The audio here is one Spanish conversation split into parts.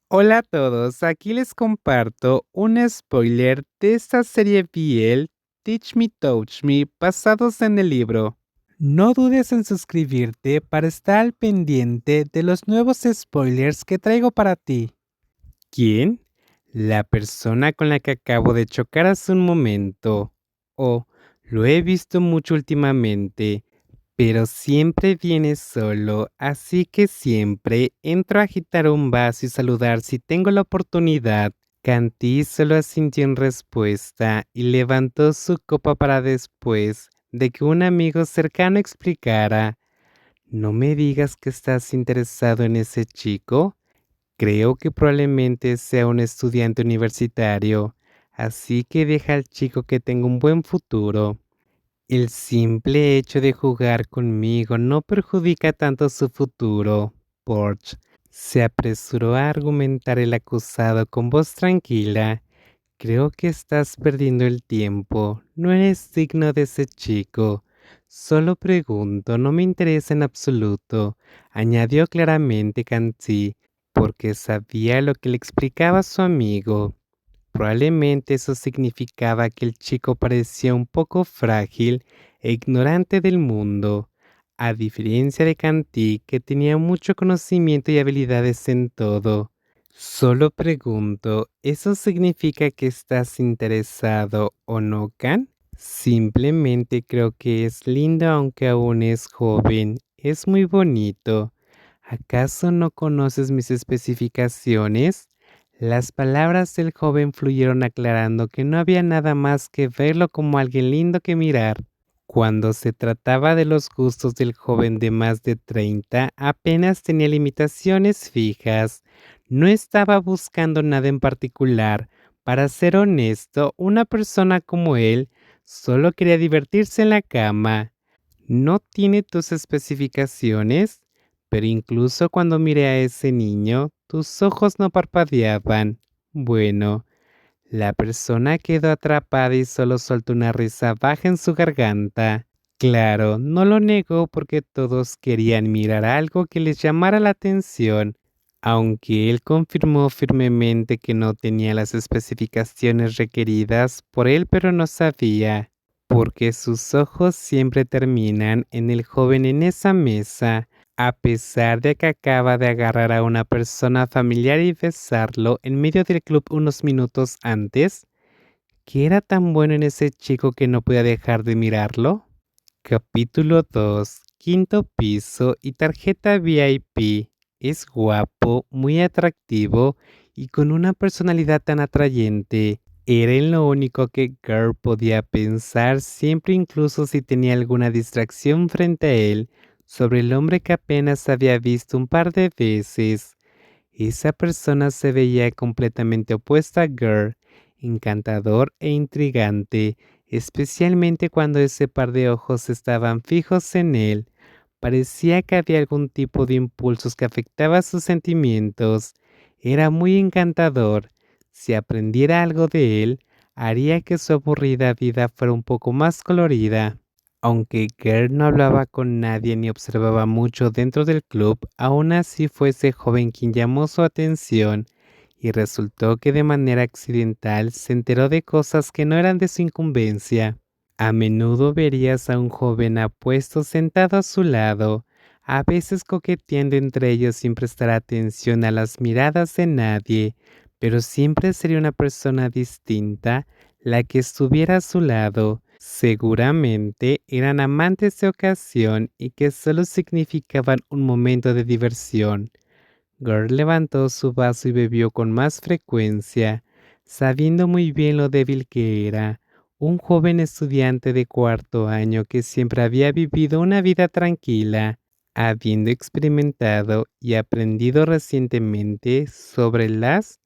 Hola a todos, aquí les comparto un spoiler de esta serie BL Teach Me Touch Me basados en el libro. No dudes en suscribirte para estar al pendiente de los nuevos spoilers que traigo para ti. ¿Quién? La persona con la que acabo de chocar hace un momento. Oh, lo he visto mucho últimamente, pero siempre viene solo, así que siempre entro a agitar un vaso y saludar si tengo la oportunidad. Cantí solo asintió en respuesta y levantó su copa para después de que un amigo cercano explicara: no me digas que estás interesado en ese chico. Creo que probablemente sea un estudiante universitario, así que deja al chico que tenga un buen futuro. El simple hecho de jugar conmigo no perjudica tanto su futuro. Porch se apresuró a argumentar el acusado con voz tranquila. Creo que estás perdiendo el tiempo. No eres digno de ese chico. Solo pregunto, no me interesa en absoluto, añadió claramente Kanzi, porque sabía lo que le explicaba su amigo. Probablemente eso significaba que el chico parecía un poco frágil e ignorante del mundo, a diferencia de Kanti, que tenía mucho conocimiento y habilidades en todo. Solo pregunto, ¿eso significa que estás interesado o no, Kan? Simplemente creo que es lindo aunque aún es joven. Es muy bonito. ¿Acaso no conoces mis especificaciones? Las palabras del joven fluyeron aclarando que no había nada más que verlo como alguien lindo que mirar. Cuando se trataba de los gustos del joven de más de 30, apenas tenía limitaciones fijas. No estaba buscando nada en particular. Para ser honesto, una persona como él solo quería divertirse en la cama. No tiene tus especificaciones, pero incluso cuando miré a ese niño, tus ojos no parpadeaban. Bueno, la persona quedó atrapada y solo soltó una risa baja en su garganta. Claro, no lo negó porque todos querían mirar algo que les llamara la atención, aunque él confirmó firmemente que no tenía las especificaciones requeridas por él, pero no sabía, porque sus ojos siempre terminan en el joven en esa mesa, a pesar de que acaba de agarrar a una persona familiar y besarlo en medio del club unos minutos antes. ¿Qué era tan bueno en ese chico que no podía dejar de mirarlo? Capítulo 2, quinto piso y tarjeta VIP. Es guapo, muy atractivo y con una personalidad tan atrayente. Era en lo único que Girl podía pensar siempre, incluso si tenía alguna distracción frente a él, sobre el hombre que apenas había visto un par de veces. Esa persona se veía completamente opuesta a Girl, encantador e intrigante, especialmente cuando ese par de ojos estaban fijos en él. Parecía que había algún tipo de impulsos que afectaba sus sentimientos. Era muy encantador. Si aprendiera algo de él, haría que su aburrida vida fuera un poco más colorida. Aunque Gerd no hablaba con nadie ni observaba mucho dentro del club, aún así fue ese joven quien llamó su atención, y resultó que de manera accidental se enteró de cosas que no eran de su incumbencia. A menudo verías a un joven apuesto sentado a su lado, a veces coqueteando entre ellos sin prestar atención a las miradas de nadie, pero siempre sería una persona distinta la que estuviera a su lado. Seguramente eran amantes de ocasión y que solo significaban un momento de diversión. Girl levantó su vaso y bebió con más frecuencia, sabiendo muy bien lo débil que era. Un joven estudiante de cuarto año que siempre había vivido una vida tranquila, habiendo experimentado y aprendido recientemente sobre las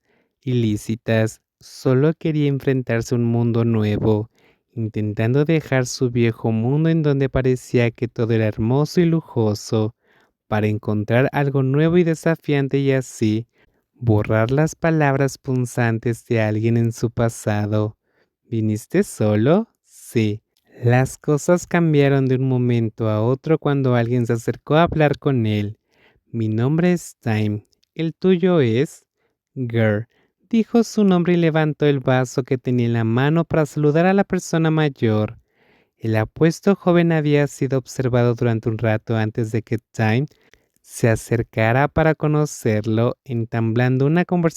ilícitas, solo quería enfrentarse a un mundo nuevo, intentando dejar su viejo mundo en donde parecía que todo era hermoso y lujoso, para encontrar algo nuevo y desafiante y así borrar las palabras punzantes de alguien en su pasado. ¿Viniste solo? Sí. Las cosas cambiaron de un momento a otro cuando alguien se acercó a hablar con él. Mi nombre es Time. ¿El tuyo es? Girl dijo su nombre y levantó el vaso que tenía en la mano para saludar a la persona mayor. El apuesto joven había sido observado durante un rato antes de que Time se acercara para conocerlo, entablando una conversación